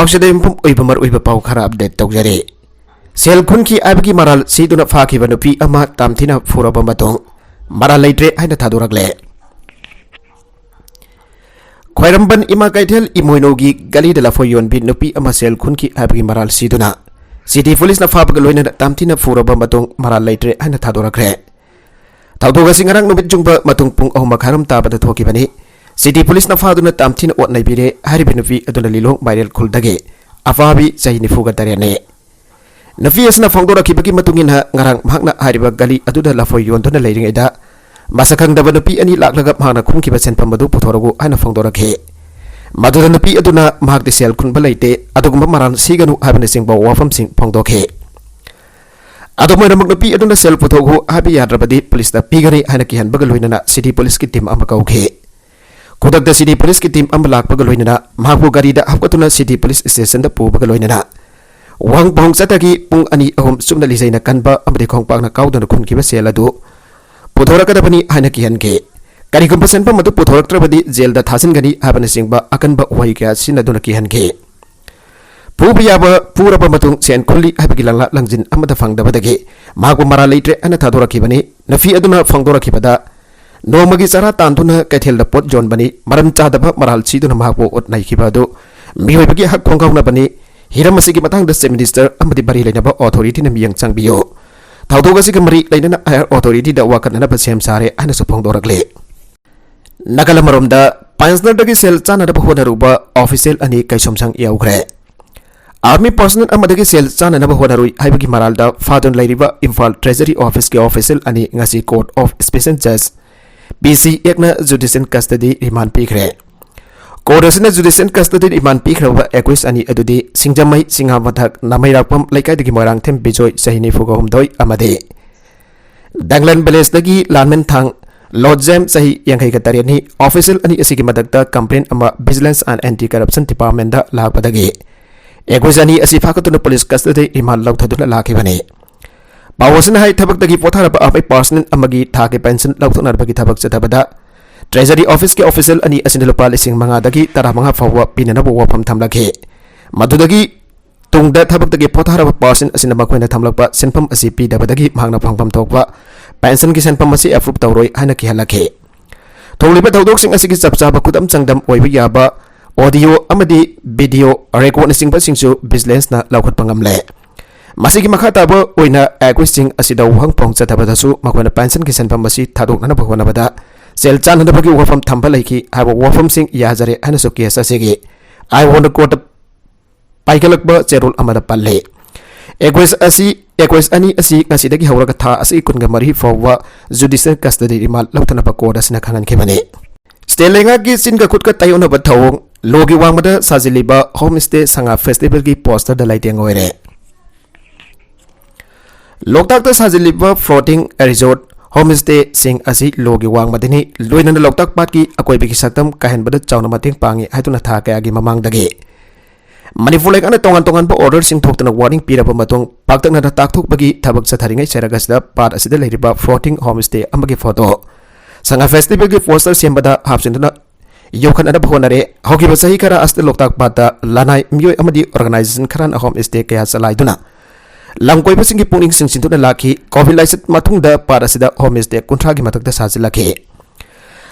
पाउसदे इंफम ओइबमर ओइब पाउ खरा update तौजरे cell खुन की आबगी मराल सीदुना फाखिबा नुपी अमा तामथिना फुरबा मतों मराल लैट्रे हाइना थादोरकले ख्वाइरंबन इमा कैथेल इमोइनोगी गली दला फोयोन बि नुपी अमा सेल खुन की आबगी मराल सीदुना सिटी पुलिस ना फाबग लोइना तामथिना फुरबा मतों मराल लैट्रे हाइना थादोरकले थाउदोगा सिंगरंग नुबित जुंबा मतों पुंग अहुमा खारम ताबदा थोकिबनी सिटी पुलिस ना फादुना तामथिना ओटनाय बिरे हारिबि नुपी अदुना लिलोंग वायरल खुलदगे अफाबी चही निफुगा तरेने नफी असना फोंदोरखिबगी मतुंगिना ngarang mahakna hariba gali aduda lafoi yondona leiringaida masakangdaba nupi ani laklaga mahakna khungkiba senpam madu puthorogu aina फोंदोरखे maduda nupi aduna mahakti sel khunba leite adugumba maran siganu habne singba wafam sing फोंदोखे adumoina nupi aduna sel puthogu habi yadrabadi police da pigari aina ki hanbaga loinana city police ki team ama kauke kodakda city police ki team am lakbaga loinana mahakbu gari da hapkatuna city police station da pubaga loinana wang bong satagi pung ani ahum sumna lizaina kanba amade khongpakna kaudana khunkiba seladu puthoraka haina ki hanke kari compassion pa madu puthoraktrabadi jail da thasin gani habana singba akanba wai kya sinaduna ki hanke pubiyaba puraba matung sen khulli habigi langla langjin amada fangdabadagi magu mara leitre ana thadorakibani nafi aduna fangdorakibada nomagi sara tanduna kaithel da pot jon bani maram chadaba maral chiduna mahbu otnai kibadu mihoibagi hak khongkauna bani हिरम असिगी मतंग द minister अमदि बरि लेनबा authority न मियंग चंगबियो थाउदोग असिग मरि लेनना हायर अथॉरिटी द वाकनना बसेम सारे आना सुफोंदोरकले नगल मरोम द पांचनर दगी सेल चाना द होनरुबा ऑफिशियल अनि कैसोमसंग याउग्रे आर्मी पर्सनल अमदगी सेल चाना न होनरुई हाइबगी मराल द फादन लैरिबा इम्फाल ट्रेजरी ऑफिस के ऑफिशियल अनि ngasi कोर्ट ऑफ स्पेशल जज बीसी एकना judicial custody remand पिखरे कोर्टसना judicial custody remand पिखरबा aqueous अनि अदुदि सिंगजमai सिंहा मथक नामैरापम लैकाइदगी मोरांगथेम बिजोय सहिनी फुगो हमदोय अमदे दंगलन विलेज दगी लानमेन थांग लॉजेम सही यंखै का तरेनी ऑफिशियल अनि असिगी मदकता कंप्लेन अमा vigilance and anti corruption department दा लापदगी एक्विस अनि असि फाकतुना पुलिस कस्टडी रिमांड लौथदुना लाखिबने पावसन हाई थबक दगी पोथारबा अपै पर्सनल अमगी थाके पेंशन लौथनरबगी थबक चतबदा ट्रेजरी ऑफिस के ऑफिशियल अनि असिन लुपा लिसिंग मंगा दगी तरा मंगा फाव पिननबो वफम थमलखे मदुदगी तुंगदा थबक दगी पोथारबा पर्सन असिन मखोइना थमलकपा सेनफम असि पिदबदगी मांगना फंगफम थोकपा पेंशन की सेनफम असि अप्रूव तौरोय हाना की हलखे थोलिबा थौदोकसिंग असिगी चपचाबा खुदम चंगदम ओइबा याबा ऑडियो अमदी वीडियो रेकॉर्ड सिंगबा सिंगसु विजिलेंस ना लौखत पंगमले मसिगी मखा ताबो ओइना एक्विसिंग असिदा वहंग पोंग चतबदसु मखोइना पेंशन की सेनफम असि थादोकना भगवनबदा सेल चानदबगी वफम थंबा लैखि हाबो वफम सिंग याजरे हानसु केस असिगी आई वांट कोर्ट पाइकलकबा चेरोल अमदा पल्ले एक्वेस अनि असि ngasiदगी हौरगा था असि कुनगा मरि फौवा जुडिशियल कस्टडी रिमांड लौथनबा कोर्ट असना खाननखेबने स्टेलेंगा की सिनगा खुदका तायोनबा थौंग लोगी वांगबदा साजिलिबा होम स्टे संगा फेस्टिवल की पोस्टर द लाइटिंग ओइरे लोकताक द साजिलिबा फ्लोटिंग रिजॉर्ट होम स्टे सिंग असि लोगी वांगमदनी लोइनन लोकताक पाट की अकोइबगी सकतम काहेनबद चावना मतेंग पांगी हाइतुना था कयागी ममांगदगी मणिपुर लेकाना तोंगान तोंगान बो ऑर्डर सिंग थोक्तना वार्निंग पिरबा मतोंग पाक्तकना द ताकथोकबगी थबक चथारिङै सेरागसदा पाट असिदा लेरिबा फ्लोटिंग होम स्टे अमगी फोटो संगा फेस्टिवल की पोस्टर सेमबदा हापसिनदना योखनना भोनरे हौगिबा सही खरा अस्त लोकताक पाटा लानाय मियोय अमदी ऑर्गेनाइजेशन खरान होम स्टे कया चलाइदुना लंकोइबसिंग की पुनिंग सिंसिनदुना लाखि कोविड लाइसेंस मथुंगदा पारसिदा होम स्टे कुंथ्रागी मतकदा साजिलखे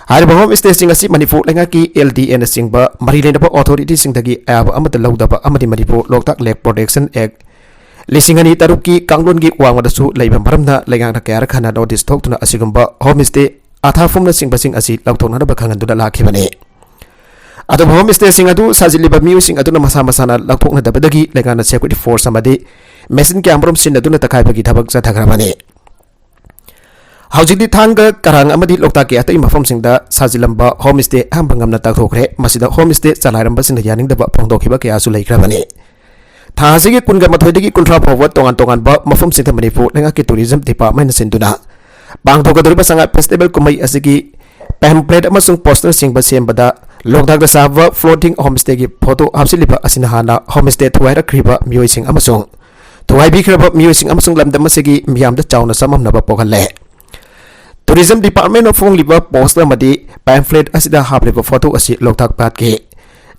हारिबा होम स्टे सिंग असि मणिपुर लेंगा की एलडीएन सिंगबा मरिलेनबा अथॉरिटी सिंगदगी आब अमद लौदबा अमदी Manipur Loktak lake protection act लिसिंगनी तरुक की कांगलोन की वांगदसु लेबा मरमना लेंगा कयार खाना नोटिस थोक्तुना असिगुंबा होम स्टे आथाफुमना सिंगबसिंग असि लौथोनबा खंगनदुना लाखिबने अदब होम स्टे सिंग अदु साजिलिबा मियुसिंग अदुना मसा मसाना लौथोकनदबदगी लेंगाना सिक्योरिटी फोर्स अमदि मेसिन कैमरोम सिनदुना तकाइबगी थबक चथग्रबने हौजिकदि थांग करांग अमदि लोकता के अतै मफम सिंगदा साजिलंबा होम स्टे हमबंगमना ताखोखरे मसिदा होम स्टे चलाइरंबा सिंग यानिंगदबा फोंदोखिबा कयासु लैख्रबने थासिगे कुनगा मथोइदगी कुंथ्रा फॉरवर्ड तोंगान तोंगान बा मफम सिंग मणिपुर लेंगा के टूरिज्म डिपार्टमेंट सिंदुना पांगथोकदरिबा संगा फेस्टिवल कुमै असिगी पैम्पलेट अमसुंग पोस्टर सिंग बसेमबदा लोकताक साबा फ्लोटिंग होम स्टे की फोटो हापसिलिबा असिना हाना होम स्टे थुवाइरख्रिबा मियोइसिंग अमसुंग थुवाइबिख्रबा मियोइसिंग अमसुंग लमदम असिगी मियामदा चावना सममनबा पोगल्ले टूरिज्म डिपार्टमेंट ऑफ फोंगलिबा पोस्टर मदी पैम्फलेट असिदा हापलिबा फोटो असि लोकताक पाट के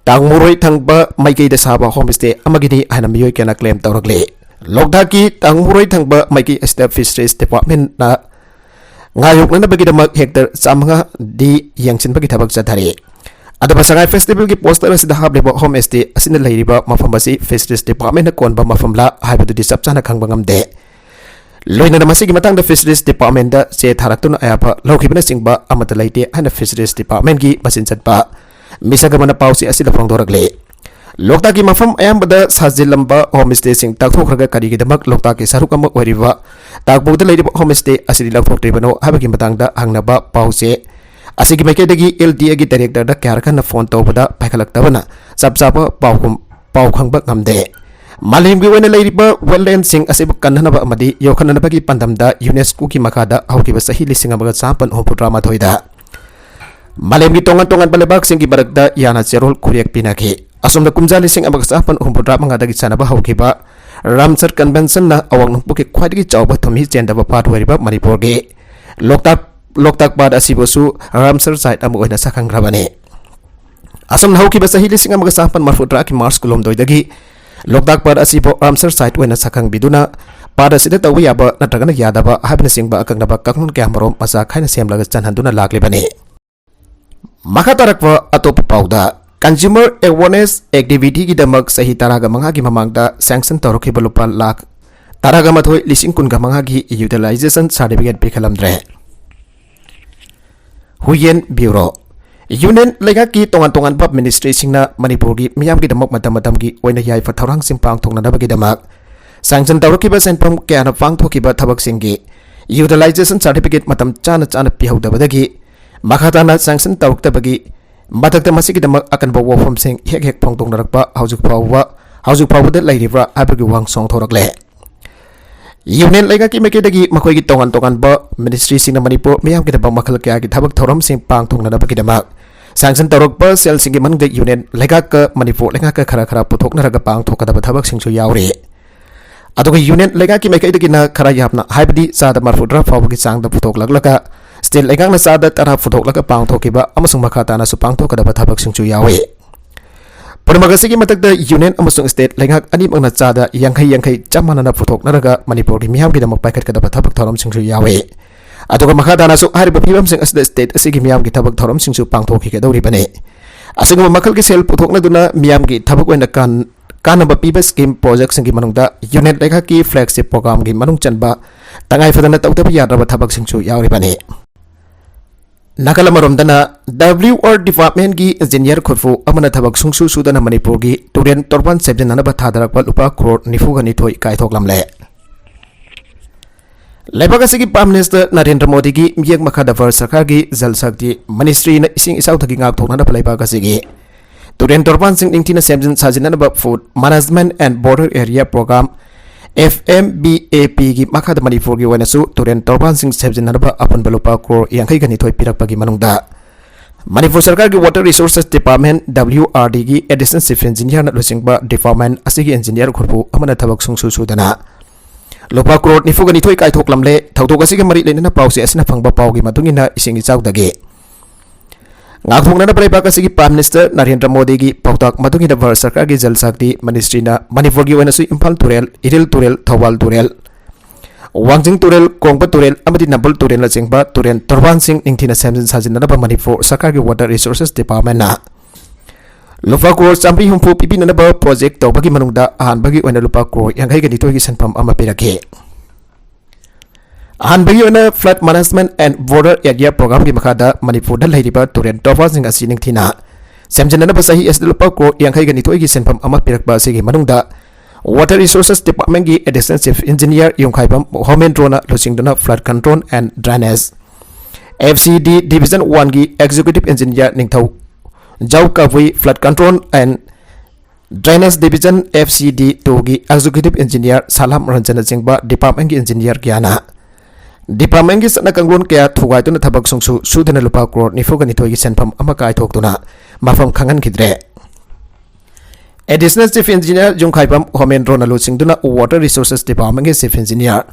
Tangmuroi thangba maikei da saba homestay amagini hana miyoi kana claim tawragle lokda ki tangmuroi thangba maikei state fisheries department na ngayok na bagi da hector samanga di yangchin bagi thabak chathari adaba sangai festival ki poster asida hableba homestay asina leiriba mafam asi fisheries department na konba mafamla haibadu di sapchana khangba ngamde loina na masigi matang da fisheries department da che tharaktuna ayapa lokibna singba amata laite hana fisheries department ki basin chatpa misagamana pausi asida phangdoragle lokta ki mafam ayambada sajilamba homestay sing takthokraga karigidamak lokta ki sarukama oiriba takbugda leiriba homestay asidi laphoktribano habagi matangda hangnaba pause asigi makedagi LDA gi director da kyarkan na phone tawbada paikalaktabana sapsapa pau khangba ngamde malimgi wena leiriba wetland sing asibu kanhanaba amadi yokhananabagi pandamda UNESCO ki makada haukiba sahi lisingabaga chapan homputrama thoida Malam tongan balebak sing kibaragda yana cerol kuriak pinaki asum da kumjali sing abag sapan humpudra mangadagi sana ba haukiba Ramsar convention na awang nungpuki khwadigi chawba thomi chenda ba pat wariba Manipur ge loktak bad asibosu Ramsar site amu oina sakang rabane asum na haukiba sahili sing abag sapan marfudra ki mars kulom doidagi loktak bad asibo Ramsar site oina sakang biduna pada sida tawi aba natragana yadaba habna singba akangna kaknun kamarom masa khaina semlaga chanhanduna laglebane Makatarakwa atop pauda consumer awareness activity ki damak sahi taraga mangha ki mamangda sanction toroki balupa lak taraga mathoi lising kun ga mangha ki utilization certificate bikalamdre Huyen Bureau Union lega ki tongan pub ministry singna Manipur ki miyam ki damak matam ki oina yai fathaurang simpang thongna dabagi damak sanction toroki ba senpam kya na pang thoki ba thabak singgi utilization certificate matam chana pihawdabadagi Makhatana sanction tawukta bagi matakta masigi damak akan bawa from sing hek phongtong narakpa haujuk pawwa da lairibra abagi wang song thorakle Union lega ki mekedagi makoi gi tongan ba ministry sing na Manipur miyam ki dabang makhal kya ki thabak thoram sing pang thong na bagi damak sanction tawrok ba sel sing man de Union lega ka Manipur lega ka khara puthok na raga pang thokada ba thabak sing chu yauri aduga Union lega ki mekedagi na khara yapna haibadi sada marfudra fawgi sang da puthok laglaka Still egang na sada tara futok laga pang thokiba amasung makata na su pang thokada bathabak singchu yawi Purmagasigi matagda union amasung state lengak ani mangna sada yangkai chamana na futok naraga Manipur ki miyam ki damak paikat kada bathabak thoram singchu yawi Atuga makata na su hariba phibam sing asda state asigi miyam ki thabak thoram singchu pang thoki ka dawri bane Asungma makal ki sel puthok na duna miyam ki thabak wena kanaba piba scheme project sing ki manungda unit lekha ki flagship program ki manung chanba tangai fadana tawtaba yadraba thabak singchu yawi bane Nakalamaromdana WR department ki engineer khurfu amana thabak sungsu sudana Manipur ki turen torban sebjen nanaba thadarakpa lupa crore nifugani thoi kaithoklamle Lebagasigi Prime Minister Narendra Modi ki miyek makhada var sarkar ki jal shakti ministry na ising isau thagi ngak thokna na lebagasigi turen torban sing ningtina sebjen sajinana ba food management and border area program FMBAP ki makhada Manipur ki wanasu turen torban sing sebjen nanaba apan balupa crore yangkai gani thoi pirakpa ki manungda Manipur sarkar ki water resources department WRD ki additional chief engineer na lusingba department asigi engineer khurpu amana thabak sungsu sudana lupa crore nifugani thoi kai thoklamle thautok asigi mari leina pause asina phangba pawgi matungina ising ichaudage ngakthongna na preipa kasigi Prime Minister Narendra Modi ki pautak matungina var sarkar ki jal shakti ministry na Manipur ki wanasu Imphal turel Iril turel Thawal turel Wangjing turel Kongpa turel amadi Nambal turel la chingba turen torban sing ningthina semjin sajinna ba Manipur sarkar ki water resources department na lupa crore chamri humpu pipina na ba project tawbagi manungda ahanbagi oina lupa crore yangkai gani togi sanpam ama pirake ahanbagi oina flood management and border area program ki makhada Manipur da lairiba turen torban sing asi ningthina semjin na ba sahi as lupa crore yangkai gani togi sanpam ama pirakba sigi manungda Water Resources Department ki Additional Chief Engineer Yongkhaibam Homendrona Lusingdana Flood Control and Drainage FCD Division 1 ki Executive Engineer Ningthau Jau Kavui Flood Control and Drainage Division FCD 2 ki Executive Engineer Salam Ranjana Jingba Department ki Engineer Gyana Department ki sana kangun kaya thugai tuna thabak sungsu sudana lupa crore nifugani thoi ki senpam ama kai thok tuna mafam khangan khidre Additional Chief Engineer Yongkhaibam Homendrona Lusingduna Water Resources Department ki Chief Engineer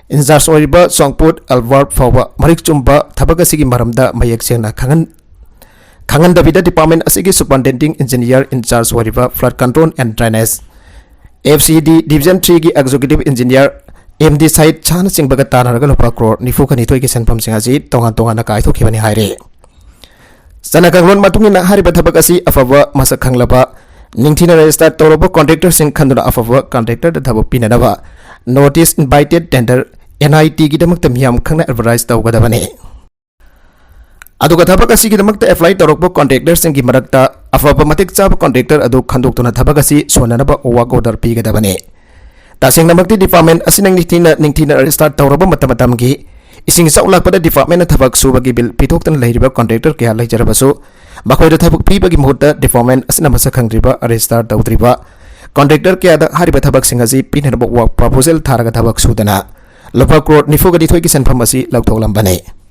Injas Oriba Songput Albert Fawa Marik Chumba Thabaka sigi maramda mayak sengna Khangandabida Department asigi Superintending Engineer in charge wariba Flood Control and Drainage FCD Division 3 gi Executive Engineer MD Site Chan Singbaga Tanaraga lupa crore nifu kanitoi ki senpam singaji tongan na kai thokibani haire Sanakanglon matungina hariba thabak asi afaba masak khanglaba ningthina register toroba contractor sing khanduna afaba contractor da thabak pinadaba notice invited tender NIT gi damak tamyam khangna advertise tawgadabane aduga thabak asi gi damak apply torokba contractor sing gi marakta afaba matik chaba contractor adu khandoktuna thabak asi sonanaba work order pigadabane tasing namakti department asinang ningthina register toroba matamatam gi ising saulak pada department thabak subagi bil pitoktan leiriba contractor kya leijarabasu bakoida thabak pibagi muhutta department asina masak khangriba register tawdriba contractor kya da hariba thabak singaji pinarba work proposal tharaga thabak sudana lupa crore nifugadi thoi ki senpham asi lautholambane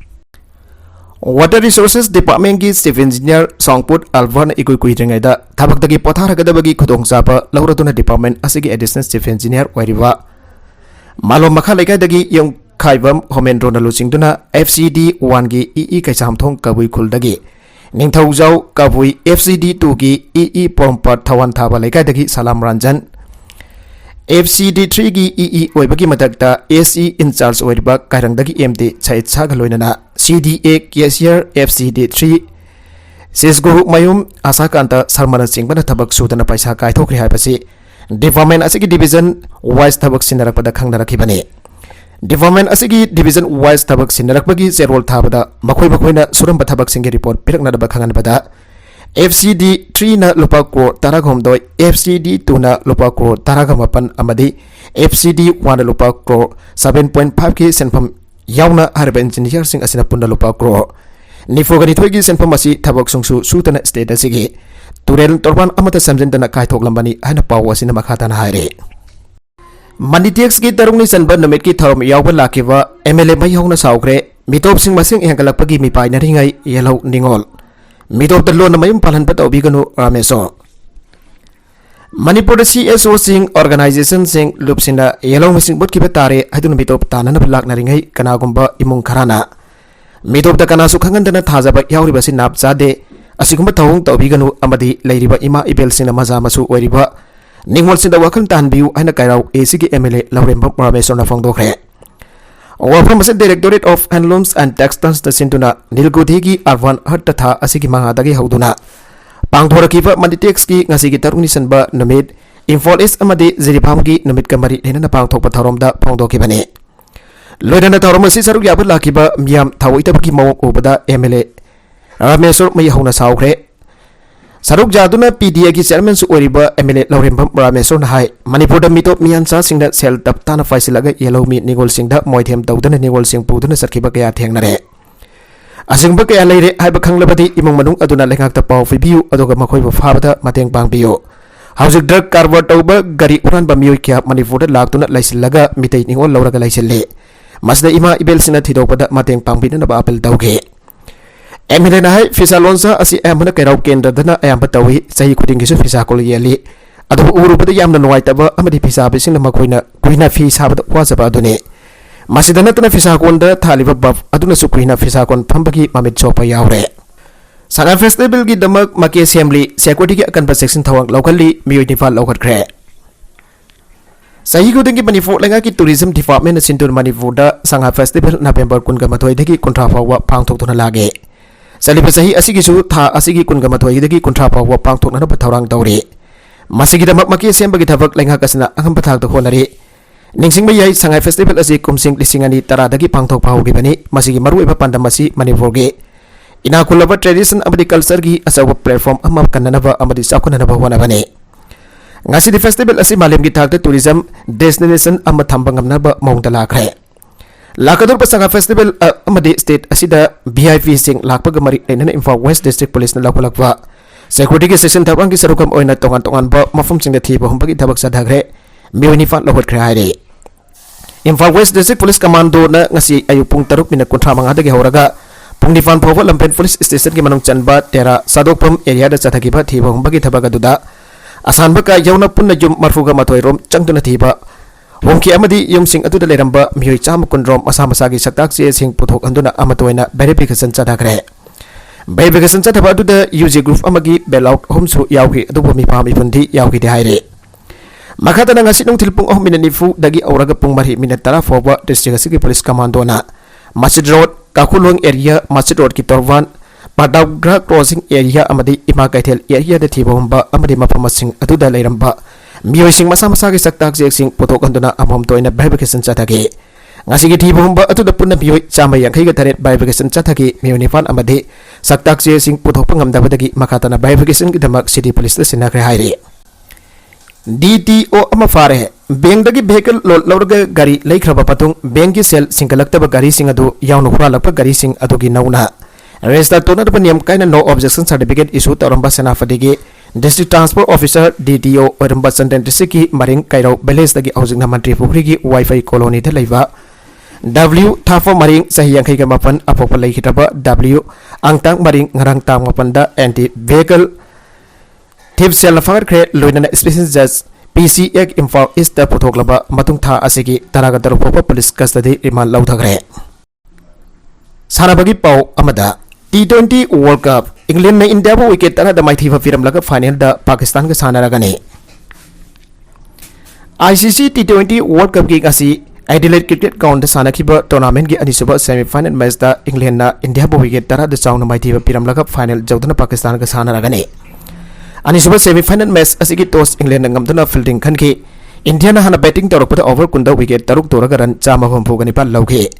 Water Resources Department ki Chief Engineer Songput Alvan ikui kuidringaida thabak dagi potharagadabagi khudong chapa lauraduna department asigi additional Chief Engineer wairiba malom makha lekai dagi yong khaibam homen ronalu singduna FCD 1 gi EE kaisamthong kabui khuldagi ningthaujau kabui FCD 2 gi EE pompat thawan thaba lekai dagi Salam Ranjan FCD 3 gi EE oibagi matakta SE in charge oiriba kairangdagi MD Chait Sagaloinana CDA Cashier FCD 3 Sesgo Mayum Asakanta Sarmana Singbana Tabak Sudana Paisa Kai Thokri Haipasi Department Asigi Division Wise Tabak Sinarapada Kangnarakibane Department Asigi Division Wise Tabak Sinarakbagi Zerol Tabada Makoina Suramba Tabak Singi report Piraknada Bakanganbada FCD 3 na lupa crore taragom doi FCD 2 na lupa crore taragamapan amadi FCD 1 na lupa crore 7.5 ki senpam yauna harba engineer sing asina punna lupa crore nifogani thoigi senpam asi thabak sungsu sutana state asigi turel torban amata samjintana kai thoklambani haina paw asina makhatana haire Manitex ki tarungni sanba namit ki thorom yawba lakiwa MLA mai hongna saukre mitop sing masing ihangalakpagi mipai na ringai yellow ningol Midop the loan mayum palan pat obigano rameso Manipur CSO sing organization sing lupsina yellow missing but kibetare hadun midop tanan blak naringai kanagumba imung karana midop the kana sukhangandana thazaba yauri basi nap jade asigumba thawung tobigano amadi leiriba ima ibel sina maza masu oiriba ningmol sinda wakan tan biu aina kairau ACG MLA Lauremba rameso na fongdokre Wafram Directorate of Handlooms and Textiles the Sintuna Nilgudhigi Arvan Hatta Asigi Mangadagi Hauduna Pangthora Manditex ki Nasigi Taruni Sanba Namid Infol is Amadi Ziripamgi Namid Kamari in a Pangtop Taromda Pongdokibane Lodana Taromasi Saru Yabalakiba Miam Tawitaki Mo Obada MLA Ramesor Mayahuna Saukre Saruk Jaduna PDA ki chairman su oriba MLA Laurembam Rameson Hai Manipur da mitop miansa singda sel taptana faisilaga yellow meat nigol singda moithem tawdana nigol sing puduna sarkiba kaya thengnare asingba kaya leire haiba khanglabadi imong manung aduna lengak ta paw fibiu adoga makhoi ba fabada mateng pangbiyo haujik drug carver tawba gari uran ba mioi kya Manipur da laktuna laisilaga mitei nigol lauraga laisille masda ima ibel sina thidopada mateng pangbina ba apel tawge MLA Nahai Fisa Lonsa asi amana kairau kendra dana ayamba tawi sahi kudingi su Fisa kol yeli adu urupada yamna nuwaitaba amadi Fisa bising nama kuina Fisa bada wazaba adune masidana tana Fisa konda thaliba baf aduna su kuina Fisa kon thambagi mamit chopa yaure Sangan Festival gi damak Maki Assembly security ki akan section thawang locally miyoi nifal lokat kre Sahi kudingi Manipur lenga ki tourism department sintur Manipur da Sangan Festival November kunga matoi deki kontrafawa pangthok tuna lage Salipa sahi asigi su tha asigi kunga matoi degi kontra pawa pangthok na pathaurang tawri masigi damak maki sembagi thabak lenga kasna angam pathak to honari ningsing bayai sangai festival asi kumsing lisingani tara dagi pangthok pahu gi bani masigi maru eba pandamasi Manipur ge ina kulaba tradition abadi culture gi asawa platform amma kananaba amadi sakuna ba wana bani ngasi di festival asi malem gi thak tourism destination amma thambangam na ba mongdala kre Lakador Pasanga Festival Amadi State Asida VIP Sing Lakpagamari in Imphal West District Police na Lakulakwa Security Section Tabangi Sarukam Oina Tongan Ba Mafum Sing the Thiba Humpagi Tabak Sadagre Miwinifat Lokot Krihari Imphal West District Police Commando na ngasi ayupung taruk mina kontra mangadagi horaga pungnifan Pova Lampen Police Station ki manung Chanba Tera Sadokpam area da Sathagiba Thiba Humpagi Tabaga Duda Asan Baka Yauna Punna Jum Marfuga Matoi Rom Changtuna Thiba Wongki amadi yung sing atu da leramba miyoi cham kundrom asa masagi saktak che sing puthok anduna amatoina verification chadakre verification chathaba aduda UG group amagi bailout homsu yaugi adubu mi pami pundi yaugi de haire makata na ngasi nung tilpung 9:40 dagi auraga pung 10:10 foba district asigi police commando na Masjid Road Kakulong area Masjid Road ki Torvan Padagra crossing area amadi Ima Kaithel area da thibomba amadi mapamasing aduda leiramba miyoising masa gi saktak jeksing potok anduna amom toina verification chathage ngasi gi thibomba aduda punna miyoi chama yankhai ga taret verification chathage miyoni fan amadi saktak jeksing potok pangamdabadagi makatana verification gi damak city police la sinakre haire DTO ama fare bank dagi vehicle lorga gari laikhraba patung bank ki sel singkalaktaba gari sing adu yaunu khuralakpa gari sing adu gi nauna register tonar paniam kaina no objection certificate issue taramba senafadigi district transport officer DTO oramba santen district ki maring kairau village dagi housing mantri pukri ki wifi colony the leiba W thafo maring sahi yankhai ga mapan apokpa laikhitaba W angtang maring ngarang tang mapan da anti vehicle Thief sel fagar kre loinana special judge PCX Imphal East da puthoklaba matung tha asigi taraga darupopa police custody remand lauthagre Sarabagi pau amada T20 World Cup England na India bo wicket tara da maithi firam laga final da Pakistan ga sanaragane ICC T20 World Cup gi asi Adelaide Cricket Ground da sanakiba tournament gi anisuba semi final match da England na India bo wicket tara da chauna maithi firam laga final jawdana Pakistan ga sanaragane Anisuba semi-final match asigi toss England ngamduna fielding khanki India na hana batting tawrakpada over kunda wicket taruk toraga run chama homphugani pa lauge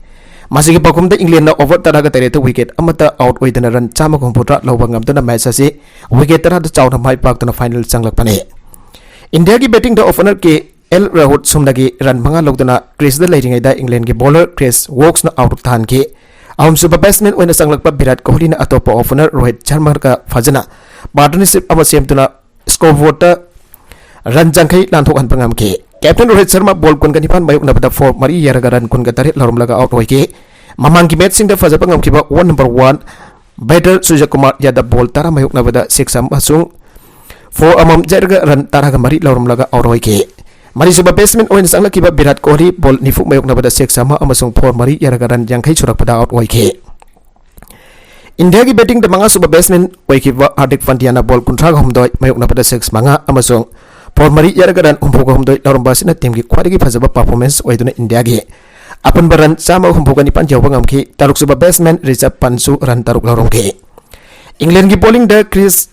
masigi pakumda England na over taraga tareta wicket amata out oidana run chama homphudra lauba ngamduna match asi wicket tara da chawna mai paktuna final changlakpane India gi batting da opener ke L Rahul sumdagi run manga lauduna crease da leiringai da England gi bowler Chris Woakes na out than ke ahum suba batsman oina sanglakpa Virat Kohli na atopa opener Rohit Sharma ka fajana partnership ama semtuna scoreboard run jangkai lanthok han pangam ke captain Rohit Sharma ball kun kanipan mayuk na bada 4 mari yaraga run kun gatare larum laga out hoike mamang ki match sing da faja pangam kiba 1 number 1 batter Surya Kumar Yadav ball tara mayuk na bada 6 amasung 4 amam jaraga run tara ga mari larum laga out hoike mari suba batsman oin sangla kiba Virat Kohli ball nifu mayuk na bada 6 ama amasung 4 mari yaraga run jangkai surak pada out hoike India ki batting da manga suba batsman oikiba Hardik Pandya na ball kunthag homdoi mayuk na pada 6 manga amasung por mari yaragaran umpuga homdoi larumba sina team ki khwadagi phajaba performance oiduna India gi apan baran chama humpuga ni pan jawba ngamki taruk suba batsman Rishabh Pansu ran taruk larumki England ki bowling da Chris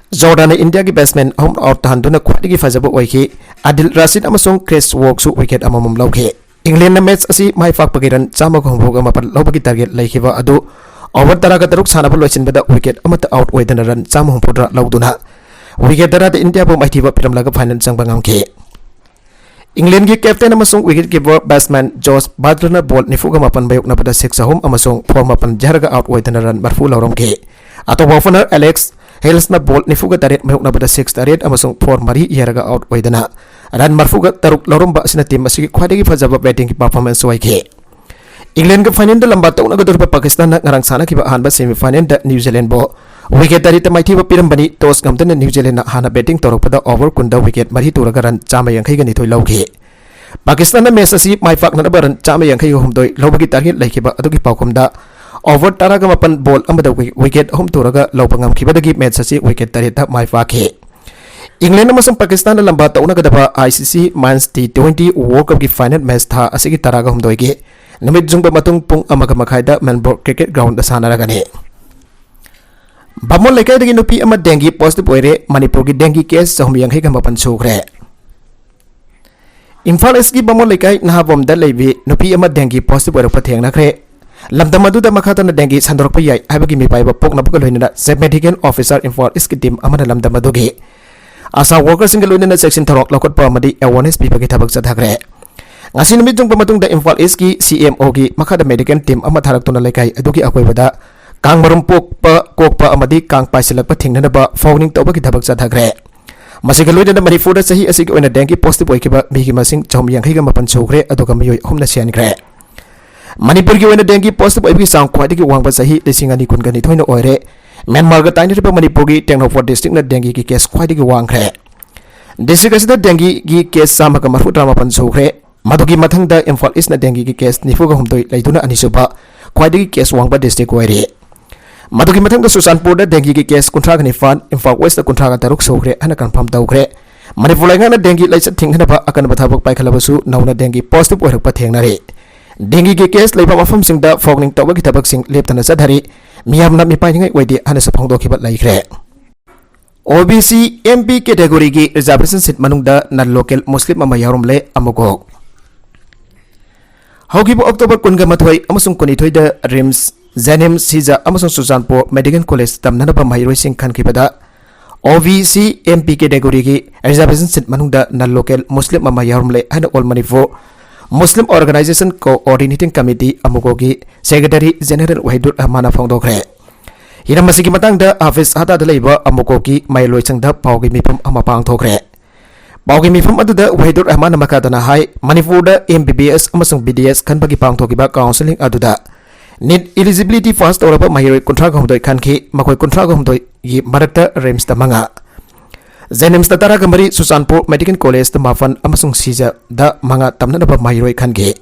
Jordan India ki batsman home out handuna khwadagi phajaba oiki Adil Rashid amasung Chris Woakes wicket amamum lauki England na match asi mai fak pagiran chama humpuga mapan laubagi target laikhiba adu over taraga taruk sanaba loisin bada wicket amata out oidana run chama humpudra lauduna wicket tara India bo maithiba piram laga final changba ngamke England gi captain amasung wicket keeper batsman Josh Buttler ball nifuga mapan bayuk na pada 6 ahum amasung 4 mapan jaraga out oidana run marfu lauromke ato opener Alex Hales na ball nifuga taret mayuk na pada 6 taret amasung 4 mari yaraga out oidana run marfuga taruk lauromba sina team asigi khwadagi phajaba batting ki performance waike England ke final da lamba tauna ga dorpa Pakistan na ngarang sana kiba hanba semi final da New Zealand bo wicket dari ta maithi ba piram bani toss gamtana New Zealand na hana batting torokpada over kunda wicket mari turaga ran chama yankhai ga ni thoi lauge Pakistan na match asi mai fak na baran chama yankhai ga humdoi lobagi target laikhiba adugi paukomda over taraga mapan ball amada wicket hum turaga lobangam khibadagi match asi wicket tari ta mai fakhe England amasung Pakistan na lamba tauna ga daba ICC Men's T20 World Cup ki final match tha asigi taraga humdoi ge namit jungba matung pung amaga makhai da Melbourne Cricket Ground da sanaragane Bamol lekai dagi nupi ama dengue positive oire Manipur ki dengue case sahum yankhai ga mapan sukre Imphal East ki Bamol lekai nahabom da leibi nupi ama dengue positive oire patheng na kre lamdam adu da makhata na dengue sandorok pa yai habagi mi paiba pokna buka loina chief medical officer Imphal East ki team amana lamdam adu ge asa workers single loina section tharok lokot pa amadi awareness pibagi thabak chathakre ngasi numit jung pamatung da Imphal East ki CMO ki makhada medical team ama tharak tuna lekai adugi akoibada kang marum kokpa amadi kang paisilakpa thingnana ba fawning toba ki thabak chathakre masiga loida da Manipur da sahi asigi oina dengue positive oikiba migi masing chom yankhai ga mapan chokre aduga miyoi humna siankre Manipur ki oina dengue positive oibi sang khwadigi wangba sahi lisingani kungani thoina oire Myanmar ga taini riba Manipur ki Tengnophor district na dengue ki case khwadigi wangkre district asida dengue ki case samaka marfu drama pan chokre Madugi mathangda Imphal East na dengue ki case nifuga humdoi laiduna anisuba khwadagi case wangba district oire मधुकी मथंग सुशानपुर dengue की case कुंथ्रा निफान Imphal west कुंथ्रा तरुक सौग्रे हन कन्फर्म तौग्रे मणिपुर लेंगाना डेंगी लाइचत थिंगनबा अकनबा थबक पाइखलबसु नौना डेंगी पॉजिटिव ओइरकपा थेंगनारे डेंगी की केस लेबा मफमसिंगदा फॉगनिंग तौबगी थबकसिंग लेप्तना चधरी मियामना मिपाइनिंgai ओइदे हनसु फोंदोखिबा लैख्रे OBC MP कैटेगरी की रिजर्वेशन सीट मनुंगदा नन लोकल मुस्लिम अमा यारुमले अमुगो हौगिबो अक्टोबर 19 दा रिम्स जेनिम सीजा अमसुंग सुजानपुर मेडिकल कॉलेज तमननबा माइरोइसिंग खनखिबदा OBC MP कैटेगरी की रिजर्वेशन सीट मनुंगदा नन लोकल मुस्लिम अमा यारुमले हन all Manipur Muslim organisation coordinating committee अमुगो की सेक्रेटरी जनरल वहीदुर रहमान फोंदोखरे हिरमसिकी मतंगदा ऑफिस हाता दलेबा अमुको की माइलोइचंगदा पावगी मिफम अमा पांगथोखरे पावगी मिफम अदुदा वहीदुर रहमान मकादना हाई मणिपुरदा MBBS अमसुंग BDS खनबगी पांगथोकिबा काउंसलिंग अदुदा नीट एलिजिबिलिटी पास तौरबा माइरोइ कुंथ्रा गहमदोइ खनखि मखोइ कुंथ्रा गहमदोइ गी मरक्ता रेम्स दा मंगा जेनिम्स दा तरागमरी सुशानपुर मेडिकल कॉलेज दा माफन अमसुंग सीजा दा मंगा तमननबा माइरोइ खनगे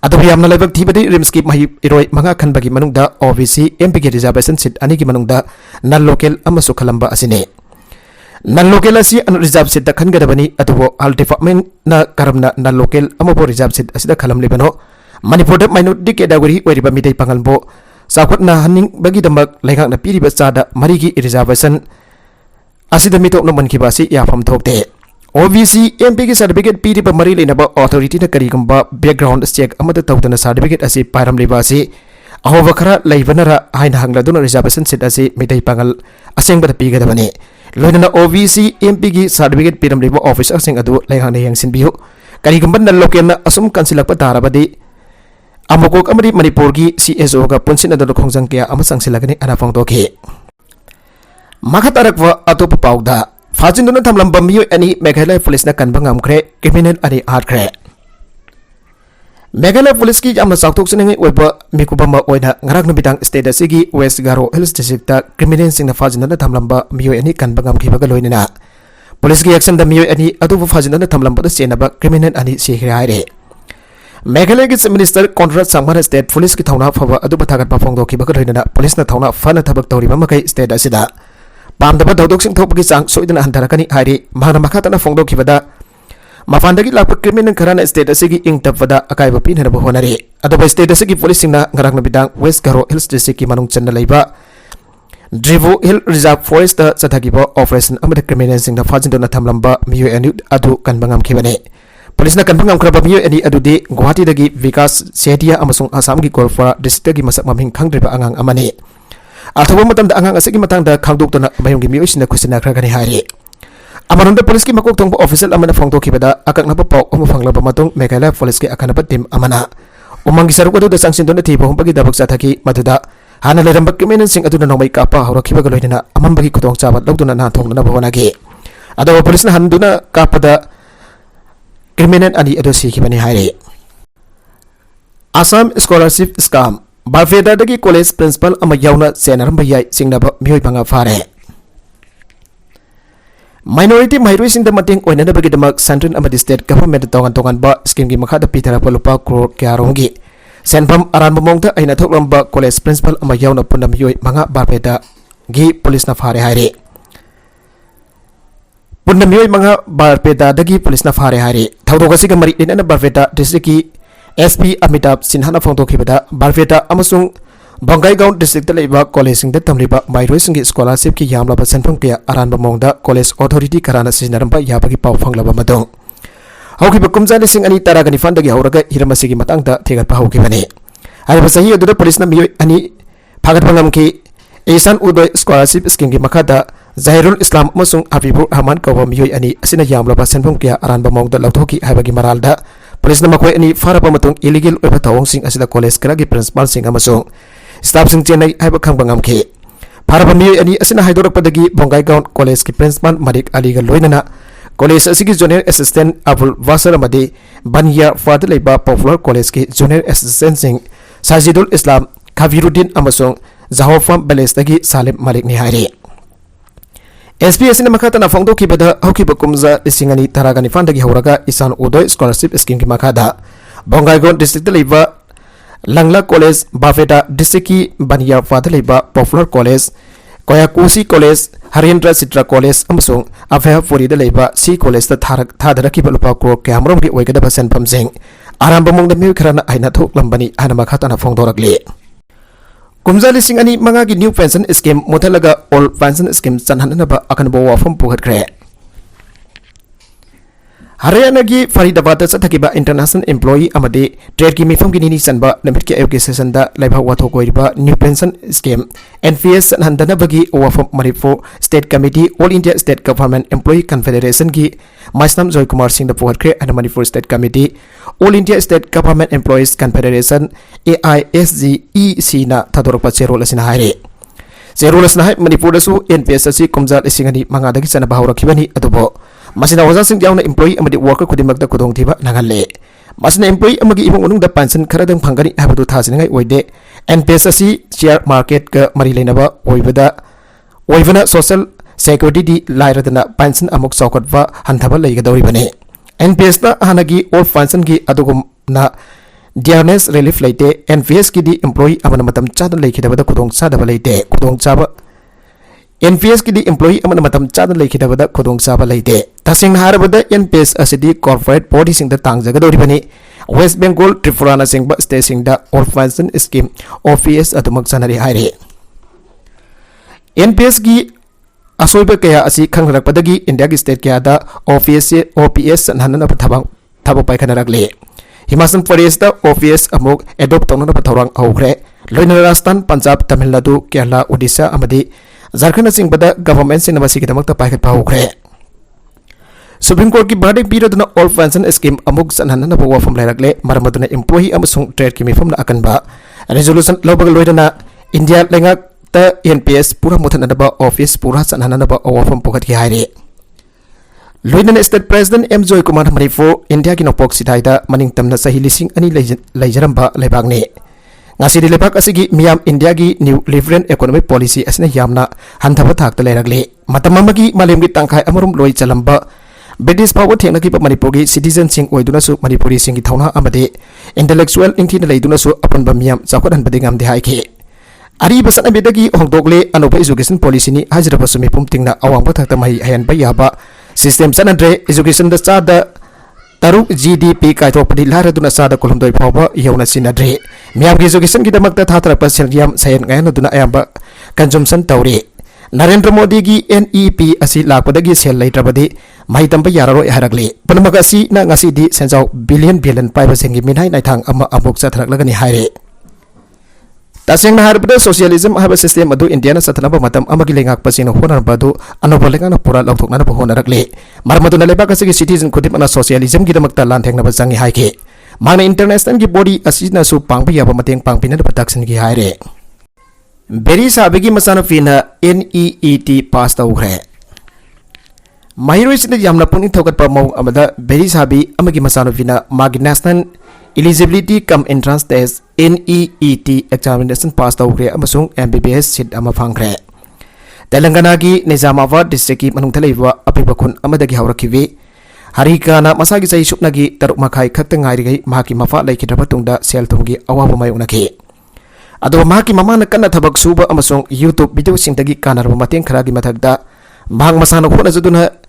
अदब यामना लाइबक थीबदी रिम्स की माहि इरोइ मंगा खनबगी मनुंगदा OBC MP की रिजर्वेशन सीट अनि की मनुंगदा नन लोकल अमसु खलंबा असिने नन लोकल असि अन रिजर्व सीट दा खनगदबनी अदुबो आल डिपार्टमेंट ना करमना नन लोकल अमबो रिजर्व सीट असिदा खलम लिबनो मणिपुर दा माइनॉरिटी कैटेगरी ओइरिबा मिदै पंगलबो साखुतना हनिंग बगी दमक लेखांना पीरिबा चादा मरी की रिजर्वेशन असिदा मितोकना मनखिबा असि याफम थोकते OBC MP की सर्टिफिकेट पीरिबा मरी लेनबा अथॉरिटी ना करीगंबा बैकग्राउंड चेक अमद तौदना सर्टिफिकेट असि पाइरमलिबा असि अहोबा खरा लैबनरा हाइन हंगलदुना रिजर्वेशन सीट असि मिदै पंगल असेंबदा पीगदबने लोइनना OBC MP की सर्टिफिकेट पीरमलिबा ऑफिसर सिंग अदु लेखांना यंगसिनबियु करीगंबा नन लोकल असुम कंसिलकपा तारबदी अमुकोक अमरी मणिपुर की CSO का पुनसिनदुना खोंजंग कया अमा संगसिलगनि अना फोंदोखे मखतारक व अतोप पाउदा फाजिंदुना थमलंबा मियोय अनि मेघालय पुलिस ना कनबा ngamkhre क्रिमिनल अनि आटखरे मेघालय पुलिस की यामना चाउथोकसनिंगै ओइबा मिकुबमा ओइना ngrak numitang state asigi West Garo Hills district ta criminal singna फाजिंदुना थमलंबा मियोय अनि कनबा ngamkhibaga loinina पुलिस की एक्शन दा मियोय अनि अदुबा फाजिंदुना थमलंबा दा चेनबा क्रिमिनल अनि सिखरे हाइरे मेघालय की चीफ मिनिस्टर कॉन्ट्रैक्ट सांगमाना स्टेट पुलिस की थौना फबा अदुबा थागत पाफोंदोखिबाga लोइना पुलिस ना थौना फना थबक तौरिबा मकै स्टेट असिदा पामदबा दौदोकसिंग थोपगी चांग सोइदना हंथरकनी हाइरि महना मखातना फोंदोखिबदा मफानदगी लाप क्रिमिनल खराना स्टेट असिगी इंगतपदा अकाइबा पिनहनबा होनरे अदबा स्टेट असिगी पुलिस सिंगना ngrak नबिदांग वेस्ट गारो हिल्स डिस्ट्रिक्ट की मनुंग चन्ना लैबा ड्रिवो हिल रिजर्व फॉरेस्ट चथागिबा ऑपरेशन अमद क्रिमिनल सिंगना फाजिंदना थमलंबा मियो एनु अदु कनबंगम खिबने पुलिस ना कनबंगम खरबा मियो एनि अदुदि गुवाहाटी दगी विकास सेटिया अमसुंग आसाम की गोलफा डिस्ट्रिक्ट की मसक ममिंग खंगद्रिबा अंगांग अमने अथवा मतम अंगांग असगी मतंग खांगदोक्तना मयुंगी मियोसिना खुसिना खरगनि हारि अमरंद पुलिस की मकोक थोंग ऑफिसर अमना फोंदोखिबदा अककनबा पाउ अमु फंगलबा मतुंग मेघालय पुलिस के अकनबा टीम अमना उमंगी सरुक अदुदा संगसिनदुना थीबा होंबगी दबक चाथकी मदुदा हाना लेरंबा क्रिमिनल सिंग अदुना नोमै कापा हौरखिबगा लोइना अमंबगी खुदोंग चाबा लौदुना ना थोंगना भवनागे अदबा पुलिस ना हंदुना कापदा क्रिमिनल अनि अदु सिखिबनि हाइरे असम स्कॉलरशिप स्काम बारफेदा दगी कॉलेज प्रिंसिपल अमा यावना सेनरंबा याय सिंगनाबा मियोय पंगा फारे minority माइरोइसिंग the मटिंग ओइननबगी Damak central अमदि state government तोंगन तोंगन बा स्कीम की मखादा पिथरप लुपा करोड़ क्यारोंगी सेनफम अरानबा मोंगदा अइना थोकलंबा कॉलेज प्रिंसिपल अमा यावना पुन्ना मियोय मंगा बारफेदा गी पुलिस ना फारे हाइरे पुन्ना मियोय मंगा बारफेदा दगी पुलिस ना फारे हाइरे थौदोगसिग मरि लेना बारफेदा डिस्ट्रिक्ट की SP अमिताभ सिन्हा फोंदोखिबदा बारफेटा अमसुंग बंगाईगांव डिस्ट्रिक्ट लेबा कॉलेजिंग तमलिबा माइरोइसिंग की स्कॉलरशिप की यामलाबा सेनफम के अरानबा मोंगदा कॉलेज अथॉरिटी कराना सिजनरंबा याबगी पाव फंगलबा मदों हौखिबा कुमजा लिसिंग अनि तरागनि फंदगी हौरगा हिरमसिगी मतंगदा थेगतपा हौखिबने हाइबा सही अदुदा पुलिसना मियोय अनि फागतबंगम की एहसान उदय स्कॉलरशिप स्कीम की मखादा जाहिरुल इस्लाम अमसुंग हबीबुर रहमान कौबा मियोय अनि असिना यामलाबा सेनफम के अरानबा मोंगदा लौथोकी हाइबगी मरालदा पुलिस मखोय अनि फारबा मतुंग इलीगल ओइबा थौंगसिंग असिदा कॉलेज करागी प्रिंसिपल सिंग अमसुंग स्टाफ सिंग चेन्नई हाइबा खंगबंगमखे फारबा मियोय अनि असिना हाइदोरकपदगी बोंगाईगांव कॉलेज की प्रिंसिपल मलिक अलीगा लोइनना कॉलेज असगी जूनियर असिस्टेंट अबुल वासर अमदी बनिया फाद लेबा पॉपुलर कॉलेज की जूनियर असिस्टेंट सिंग साजिदुल इस्लाम खबीरुद्दीन अमसुंग जहोफम बलेसदगी सालिम मलिक नि हाइरे SP असina makata फोंदोखिबदा हौखिबा कुमजा लिसिंगनी तरागनि फांदगी हौरगा इसान उदय स्कॉलरशिप स्कीम की मखादा बोंगाईगांव डिस्ट्रिक्ट लेबा Langla College, Bafeta District ki Baniya Fada Leba Popular College, Koyakusi College, Harindra Sitra College, Amsung, Affair Furi the Leba, C College the Tadaraki Balupa Kro, Cameron, Wigada Basan Pamsing, Arambamong the Milkrana, Ainatok Lambani, Anamakatana Fondoragli. Kumza lising ani mangagi new pension scheme, Motalaga, all pension scheme, Sanhanaba, Akanbo from Puhat Kre. Haryana gi Faridabad Satakiba International Employee Amade Trade ki mifam ki nini sanba namit ki education da laiba wato koiba new pension scheme NPS handana bagi wafam Manipur State Committee All India State Government Employee Confederation ki Maisnam Joy Kumar Singh da Puhatkre and Manipur State Committee All India State Government Employees Confederation AISGEC na tadorpa cherola sinahare cherola sinahai Manipur da su NPS asi kumza lisingani mangadagi sana bahawra kibani adubo Masina waza sing jauna employee amadi worker kudimak da kudong tiba nangalle. Masina employee amagi imong unung da pension karadang panggani habadu thasingai oide. NPS asi share market ka mari leinaba oibana social security di lairadana pension amuk saukatwa hanthaba leigadori bane. NPS na hanagi all pension gi adugum na dearness relief leite NPS ki di employee amana matam chada leikidaba da kudong chadaba leite kudong chaba NPS ki di employee amana matam chada leikidaba da kudong chaba leite. Tasing harabada NPS asidi corporate body sing da tangjaga dori bani West Bengal Tripura na sing ba state sing da orphan scheme OPS atumak sanari haire NPS gi asoiba kaya asi khangrak padagi India gi state kaya da OPS hanana pathabang thabo pai khanaragle Himachal Pradesh da OPS amuk adopt tawna pathorang augre loina Rajasthan Punjab Tamil Nadu Kerala Odisha amadi Jharkhand sing bada government sing namasi kidamak ta pai khat paugre Supreme Court ki verdict piraduna all pension scheme amuk sanhanana bawa from lairakle maramaduna employee amasung trade ki mifam na akan ba resolution lobag loidana India lenga ta NPS pura muthanana ba office pura sanhanana ba awa from pokat ki haire loidana state president M Joy Kumar Manipur India ki nopok sidaida maning tamna sahi lising ani laijaram ba lebagne ngasi di lebak asigi miyam India gi new liberal economic policy asna yamna hanthaba thakta lairakle matamamagi malem gi tangkhai amarum loi chalamba British power thengna ki Manipur gi citizen sing oiduna su Manipuri sing ki thawna amade intellectual ingthina leiduna su apan bamiam chakwadan badingam de haike ari basan abedagi hongdokle anopa education policy ni hajra basumi pumtingna awang pathakta mai hayan bayaba system sanadre education da sada taruk GDP kaithokpadi laraduna sada kolomdoi phawba yawna sinadre miam gi education ki damakta thatra paselgiam sayen ngayna duna ayamba consumption tawre Narendra Modi gi NEP asi lakpadagi sel laitrabadi mai tamba yararo harakle panamaga si na ngasi di senjau billion paiba sengi minhai naithang ama amuk chathraklagani haire taseng na harbada socialism haba system adu India na sathnaba matam amagi lengak pasina honar badu anoba lengana pura longthokna na honarakle marmaduna lebak asigi citizen kudip ana socialism gi damakta lanthengna ba jangi haike mana international gi body asina su pangpa yaba mateng pangpina da production gi haire Beri sabigi masana fina NEET pass tawgre Mahiroi sina yamna puning thokat pamau amada beri sabi amagi masana fina magi national eligibility cum entrance test NEET examination pass tawgre amasung MBBS seat ama phangre Telangana gi Nizamabad district ki manung thalaiwa apibakun amadagi hawrakiwi Harikana masagi sai supnagi taruk makai khakta ngairi gai mahaki mafa laikidra tungda sel thumgi awabu mai unaki Ado mahaki mamana kana thabak suba amasong YouTube video singtagi kanarba mateng kharagi mathagda mahang masana khona jaduna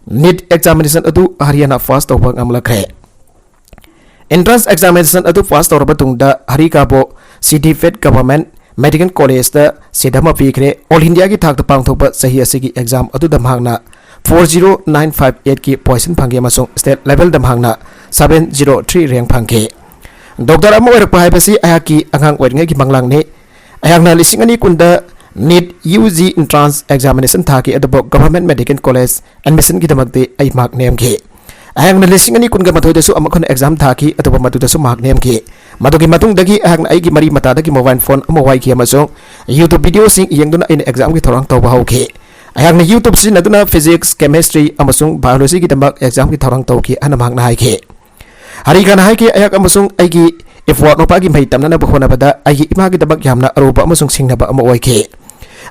NEET examination adu Haryana first tawbang amlakre entrance examination adu first tawraba tungda Harikabo CDFED government medical college da sidama pikre all India gi thakta pangthokba sahi asigi exam adu da mahangna 40958 ki position phangge amasong state level da mahangna 703 rank phangge Dr. Amo Erpa Haibasi Ayaki Angang Weringa Manglang ne Ayangna lising ani kunda NEET UG entrance examination thaki at the government medical college admission ki damakte ay mark name ki Ayangna lising ani kunga mathoy dasu amakon exam thaki at the matu dasu mark name ki Madugi matung dagi ayangna ay ki mari mata dagi mobile phone amawai ki amasong YouTube video sing iyangduna in exam ki thorang tawba ki Ayangna YouTube sin aduna physics chemistry amasong biology ki damak exam ki thorang taw ki anamang na hai ki Harikana haike ayak amasung aigi effort no pagi mai tamna na bukhona bada aigi imagi dabak yamna aruba amasung singnaba ama oike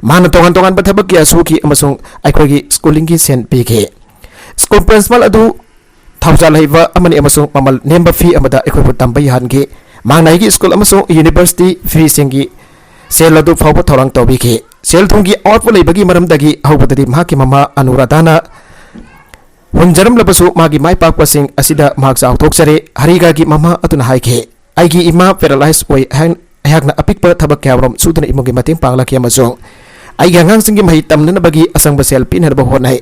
mana tongan bathabak ya suki amasung aikogi schooling ki sen pike school principal adu thawja laiba amani amasung mamal nemba fi amada aikoi tamba yan ge मांगनाई school university fee सिंगी सेल अदु फाव थौरंग तौबीखि सेल थुंगी output लेबगी मरमदगी हौबददी माकी ममा अनुराधाना हुंजरम लबसु मागी माई पाकपसिंग असिदा माक चाउथोक्चरे हरिगागी ममा अतुना हाइखे आइगी इमा पैरालाइज ओइ अयहाकना अपिकप थबक क्यावरम सुदना इमुगी मतेंग पांगलाखि अमसों आइगी अंगांसिंगी महि तमननबगी असंग सेल पिनरब होनाय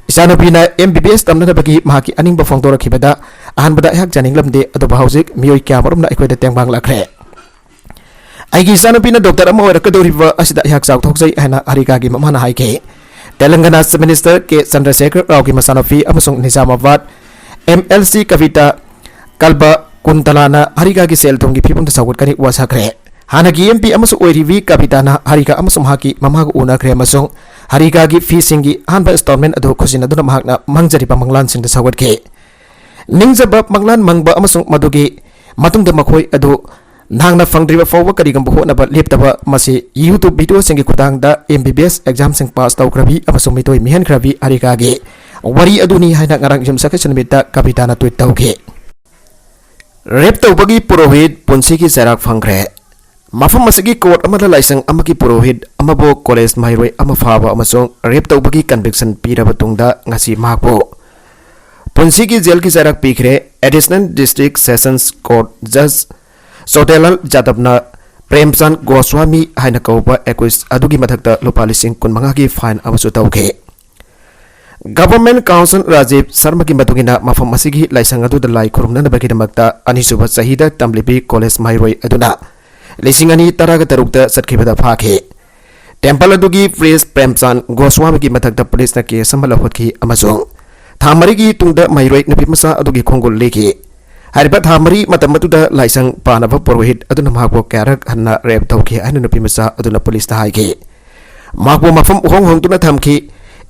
इसानबीना MBBS तमननबगी माकी अनिंग फोंदोरखिबदा अहनबदा अयहाक जानिंगलमदे अदुबा हौजिक मियोय क्यावरमना अखोयदा तेंबांग लाखरे आइगी इसानबीना डॉक्टर अमा ओइरकदोरिबा असिदा अयहाक चाउथोक्जै हना हरिगागी ममाना हाइखे तेलंगाना चीफ मिनिस्टर के चंद्रशेखर राव की मसानफी अमसुंग निजामाबाद MLC कविता कल्बा कुंतलाना हरिगा की सेल थोंगी फिबम सौगटकनी वासाखरे हानगी MP अमसु ओइरिवी कविताना हरिगा अमसुंग हाकी ममाग उनाखरे अमसुंग हरिगा की फी सिंगी हानबा इंस्टॉलमेंट अदु खुसिनदुना महाकना मंगजरिबा मंगलान सिंग सौगटके निंगजबा मंगलान मंगबा अमसुंग मदुगी मतुंगदा मखोय अदु नांगना फंगद्रिबा फावबा करिगंबो होनबा लेपतबा मसी YouTube वीडियो सिंगी खुदांगदा MBBS एग्जाम सिंग पास तौक्रबी अमसुंग मितोय मिहनख्रबी हरिगागे वरी अदुनी हाइना ngarang jumsaka चनमिता कविताना ट्वीट तौखे रेप तौबगी पुरोहित पुंसीगी सराक फंग्रे मफम मसगी कोर्ट अमदा लाइसेंस अमगी पुरोहित अमबो कॉलेज माइरोय अमफाबा अमसुंग रेप तौबगी कन्विक्शन पीरबा तुंगदा ngasi माकबो पुंसीगी जेल की सराक पीखरे एडिशनल डिस्ट्रिक्ट सेशंस कोर्ट जज सोटेलाल जादवना प्रेमचंद गोस्वामी हाइना कौबा एक्विस अदुगी मथक्ता लुपा लिसिंग कुनमंगा की फाइन अमसु तौखे गवर्नमेंट काउंसिल राजीव शर्मा की मतुगिना मफम मसिगी लाइसंग अदुदा लाई खुरुमनबगी दमक्ता अनिसुबा सहीदा तमलिबी कॉलेज माइरोय अदुना लिसिंग अनि तरागा तरुक्ता सटखिबदा फाखे टेंपल अदुगी प्रेस प्रेमचंद गोस्वामी की मथक्ता पुलिस न केस अमा लौहटखि अमसुंग थामरिगी तुंगदा माइरोय नुपी मसा अदुगी खोंगुल लेखि हरिबा थामरी मतमतुदा लाइसंग पानबा पुरोहित अदुना मागबो क्यारक हन्ना रेप तौखि अनु नुपी मसा अदुना पुलिस ता हाइखे मागबो मफम उहोंग होंगतुना थमखि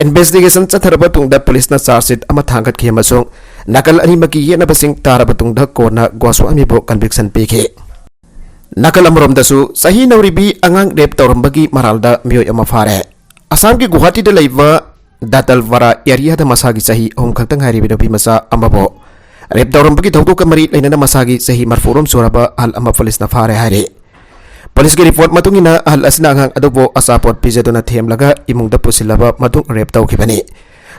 इन्वेस्टिगेशन चथरबा तुंगदा पुलिस ना चार्जशीट अमा थांगतखि अमसुंग नकल अनिमकी येनबसिंग तारबा तुंगदा कोना गोस्वामी बो कन्विक्शन पीखे नकल अमरोमदसु सही नौरिबी अंगांग रेप तौरंबगी मरालदा मियोय अमा फारे असम की गुवाहाटी दा लैबा दातलवारा एरिया दा मसागी सही होम खक्तंग हारिबि नबी मसा अमबो रेप तौरंबगी थौदोक मरी लेना मसागी सही मरफुरम सोरबा अल अमा पुलिस ना फारे हारे पुलिस की रिपोर्ट मतुंगिना अहल असना अंगांग अदुबो असापोट पिजेदुना थेमलगा इमुंगदा पुसिलबा मतुंग रेप तौखिबनी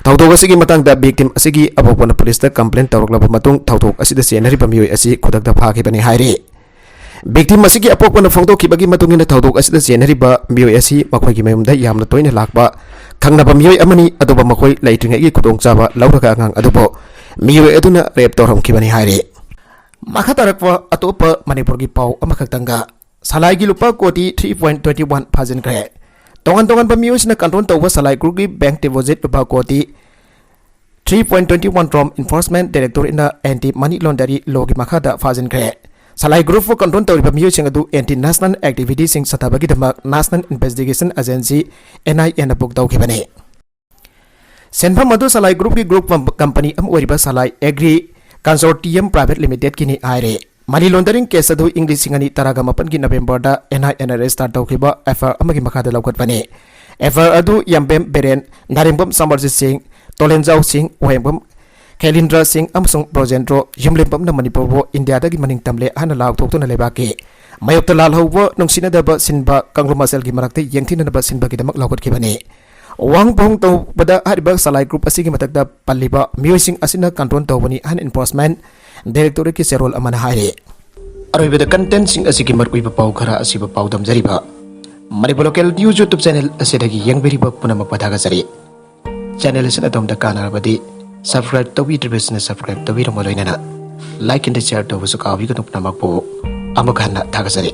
थौदोक असिगी मतंगदा विक्टिम असिगी अबोपना पुलिस दा कंप्लेंट तौरकलबा मतुंग थौदोक असिदा सेनरिबा मियोय असि खुदकदा फाखिबनी हारे विक्टिम असिगी अपोपना फोंदोखिबगी मतुंगिना थौदोक असिदा सेनरिबा मियोय असि मखोयगी मयुमदा यामना तोयना लाकबा खंगनबा मियोय अमनी अदुबा मखोय लैट्रिंगेगी खुदोंचाबा लौरगा अंगांग अदुबो मियोय अदुना रेप तौरमखिबनी हारे मखा तरकवा अतोप मणिपुर की पाव अमखक्तंगा सलाई की लुपा कोटी 3.21 फाजिनख्रे तोंगन तोंगन बमियोसना कंट्रोल तौबा सलाई ग्रुप की बैंक डिपॉजिट लुपा कोटी 3.21 रोम enforcement director in anti money laundry law की मखादा फाजिनख्रे सलाई ग्रुप फो कंट्रोल तौरिबा मियोसिंग अदु एंटी नेशनल एक्टिविटी सिंग सताबगी दमक national investigation agency NIA book तौखिबने सेनफम अदु सलाई ग्रुप की ग्रुप कंपनी अम ओरिबा सलाई एग्री कंसोर्टियम प्राइवेट लिमिटेड की नि आइरे मनी लॉन्डरिंग केस अदु इंग्लिश सिंगनी तरागा मपन की नवंबर दा NIA रेस्टार्ट तौखिबा FR अमगी मखादा लौकटपने FR अदु यमबेम बेरेन नारिंबम समरजित सिंह तोलेंजाउ सिंह ओहेंबम खेलिंद्र सिंह अमसुंग प्रोजेंट्रो युमलेंबम न मणिपुर बो इंडिया दगी मनिंग तमले हाना लाउथोक्तुना लेबाके मयोक्ता लालहौबो नुंसिनदबा सिनबा कंग्लोमसल की मरक्ते यंगथिनदबा सिनबा की दमक लौकटखिबने वांग पोंग तौबदा हरिबा सलाई ग्रुप असिगी मतकदा पल्लिबा मियोसिंग असिना कंट्रोल तौबनी अन एनफोर्समेंट डायरेक्टर की सेरोल अमना हारे अरोइबदा कंटेंट सिंग असिगी मरकुइबा पाउ खरा असिबा पाउ दमजरिबा Manipur local news YouTube channel असिदगी यंगबेरिबा पुनम पदागा जरी चैनल असिना तोमदा कानारबदी सब्सक्राइब तौबीद्रिबसना सब्सक्राइब तौबीरमलोइनना लाइक एंड शेयर तौबसु काबिगनु पुनमकपो अमखाना थागजरी।